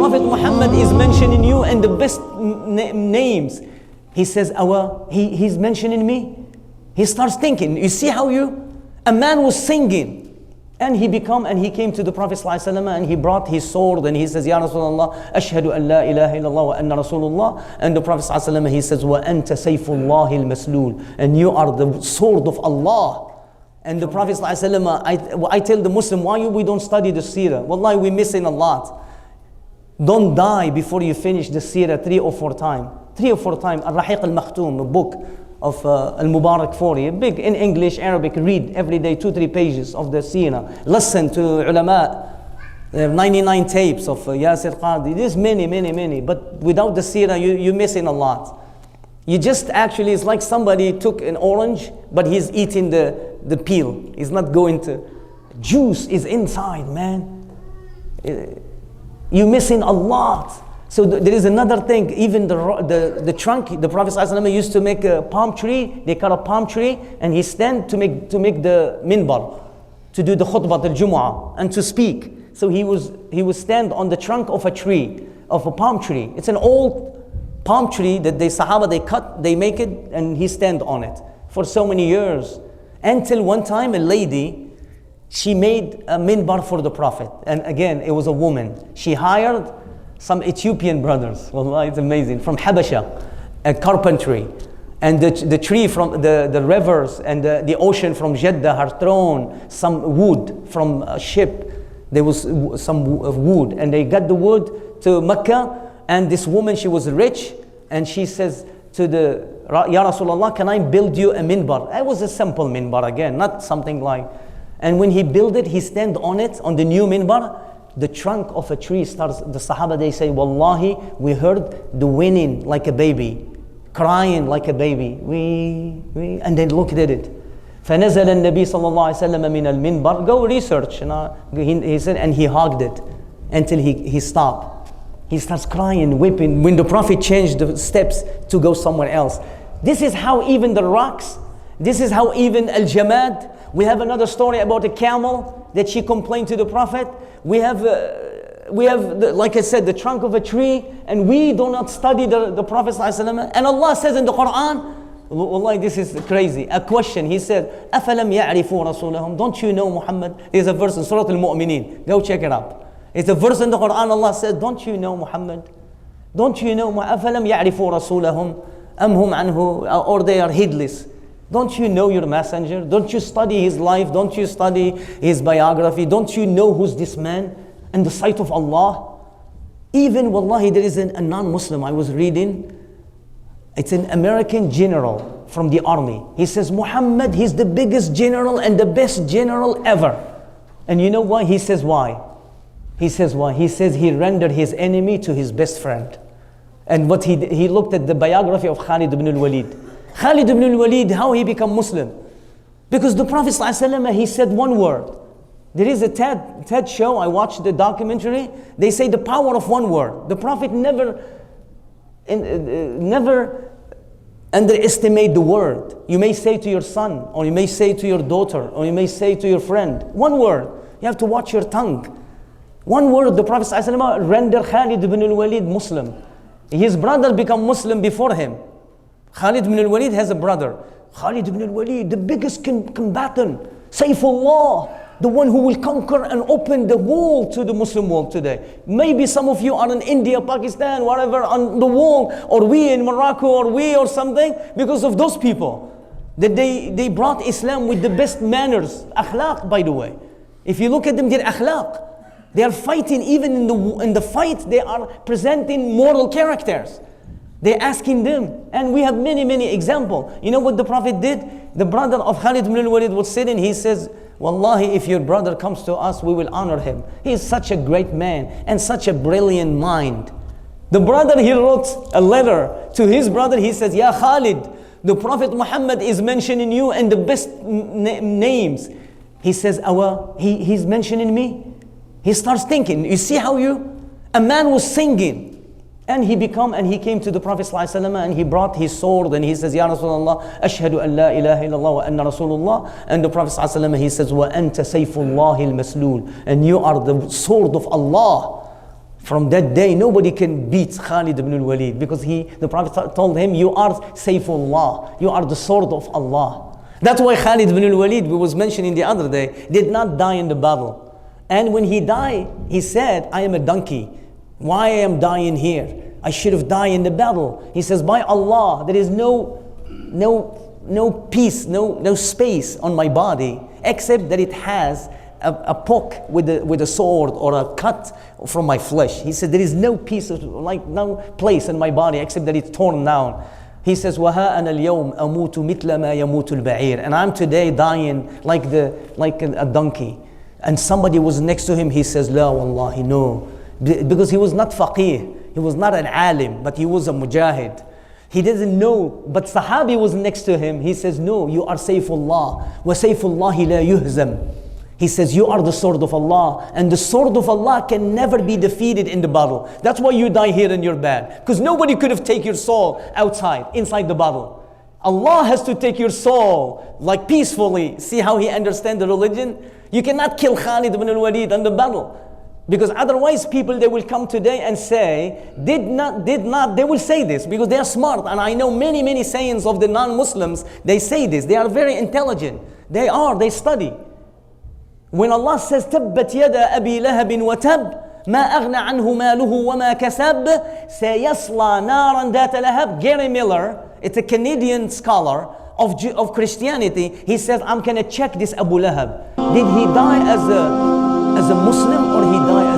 Prophet Muhammad is mentioning you and the best names. He says, he's mentioning me. He starts thinking, you see how a man was singing. And he came to the Prophet ﷺ and he brought his sword and he says, Ya Rasulullah, Ashhadu an la ilaha illallah wa anna Rasulullah. And the Prophet ﷺ, he says, Wa anta sayfullahi al-maslul. And you are the sword of Allah. And the Prophet ﷺ, I tell the Muslim, why we don't study the seerah? Wallahi, we're missing a lot. Don't die before you finish the seerah 3 or 4 times. 3 or 4 times. Al-Rahiq al-Makhtoom, a book of Al-Mubarak-Furi, big in English, Arabic, read every day 2-3 pages of the seerah. Listen to ulama. There are 99 tapes of Yasir Qadi. There's many. But without the seerah, you're missing a lot. You just actually, it's like somebody took an orange, but he's eating the peel. He's not going to. Juice is inside, man. You're missing a lot. So there is another thing, even the trunk, the Prophet ﷺ used to make a palm tree. They cut a palm tree and he stand to make the minbar, to do the khutbah al-Jumu'ah and to speak. So he would stand on the trunk of a tree, of a palm tree. It's an old palm tree that the Sahaba, they cut, they make it, and he stand on it for so many years. Until one time a lady, she made a minbar for the Prophet. And again, it was a woman. She hired some Ethiopian brothers, wallah, it's amazing, from Habasha, a carpentry. And the tree from the rivers and the ocean from Jeddah are thrown, some wood from a ship. There was some wood, and they got the wood to Mecca. And this woman, she was rich, and she says to Ya Rasulullah, can I build you a minbar? It was a simple minbar again, not something like. And when he built it, he stand on it, on the new minbar. The trunk of a tree starts, the Sahaba, they say, Wallahi, we heard the whining like a baby, crying like a baby. And they looked at it. فَنَزَلَ النَّبِي صلى الله عليه وسلم مِنَ الْمِنْبَرِ. Go research. He said, and he hugged it until he stopped. He starts crying, weeping. When the Prophet changed the steps to go somewhere else. This is how even the rocks, this is how even al-jamad. We have another story about a camel that she complained to the Prophet. We have like I said, the trunk of a tree, and we do not study the Prophet ﷺ. And Allah says in the Quran, wallahi, this is crazy. A question, He said, أَفَلَمْ يَعْرِفُوا رَسُولَهُم. Don't you know Muhammad? There's a verse in Surah Al-Mu'mineen. Go check it up. It's a verse in the Quran. Allah said, don't you know Muhammad? Don't you know أَفَلَمْ يَعْرِفُوا رَسُولَهُم أَمْ هُمْ عَنْهُ, or they are heedless. Don't you know your messenger? Don't you study his life? Don't you study his biography? Don't you know who's this man in the sight of Allah? Even, wallahi, there is a non-Muslim I was reading. It's an American general from the army. He says, Muhammad, he's the biggest general and the best general ever. And you know why? He says why? He says why? He says he rendered his enemy to his best friend. And what he looked at the biography of Khalid ibn al-Walid. Khalid ibn al-Walid, how he became Muslim? Because the Prophet ﷺ, he said one word. There is a TED show, I watched the documentary. They say the power of one word. The Prophet never underestimate the word. You may say to your son, or you may say to your daughter, or you may say to your friend. One word. You have to watch your tongue. One word, the Prophet ﷺ rendered Khalid ibn al-Walid Muslim. His brother became Muslim before him. Khalid ibn al-Walid has a brother. Khalid ibn al-Walid, the biggest combatant. Sayfullah, the one who will conquer and open the wall to the Muslim world today. Maybe some of you are in India, Pakistan, whatever, on the wall, or we in Morocco, or something, because of those people. That they brought Islam with the best manners. Akhlaq, by the way. If you look at them, their akhlaq. They are fighting, even in the fight, they are presenting moral characters. They're asking them, and we have many examples. You know what the Prophet did? The brother of Khalid ibn al-Walid was sitting, he says, Wallahi, if your brother comes to us, we will honor him. He is such a great man, and such a brilliant mind. The brother, he wrote a letter to his brother, he says, Ya Khalid, the Prophet Muhammad is mentioning you and the best names. He says, he's mentioning me. He starts thinking, you see how a man was singing. And he came to the Prophet ﷺ and he brought his sword and he says, Ya Rasulullah, Ashhadu an la ilaha illallah wa anna Rasulullah. And the Prophet ﷺ, he says, Wa anta sayfullahi al-maslul. And you are the sword of Allah. From that day, nobody can beat Khalid ibn al-Walid, because the Prophet told him, you are Sayfullah, you are the sword of Allah. That's why Khalid ibn al-Walid, we was mentioning the other day, did not die in the battle. And when he died, he said, I am a donkey. Why I am dying here? I should have died in the battle. He says, by Allah, there is no piece, no space on my body, except that it has a poke with a sword or a cut from my flesh. He said, there is no piece of, like no place in my body except that it's torn down. He says, وَهَا أَنَا الْيَوْمَ أَمُوتُ مِثْلَ مَا يَمُوتُ الْبَعِيرُ. And I'm today dying like a donkey. And somebody was next to him, he says, La wallahi, no. Because he was not faqih, he was not an alim, but he was a mujahid. He doesn't know, but Sahabi was next to him. He says, no, you are Sayfullah. Wa Sayfullahi la yuhzam. He says, you are the sword of Allah, and the sword of Allah can never be defeated in the battle. That's why you die here in your bed, because nobody could have taken your soul outside, inside the battle. Allah has to take your soul, like peacefully. See how he understands the religion? You cannot kill Khalid ibn al-Walid in the battle. Because otherwise people, they will come today and say, they will say this because they are smart. And I know many sayings of the non-Muslims, they say this. They are very intelligent. They study. When Allah says, تَبَّتْ يَدَ أَبِي لَهَبٍ وَتَبْ مَا أَغْنَى عَنْهُ مَالُهُ وَمَا كَسَبْ سَيَصْلَى نَارًا ذَاتَ لَهَبٍ. Gary Miller, it's a Canadian scholar of Christianity. He says, I'm going to check this Abu Lahab. Did he die as a Muslim or he died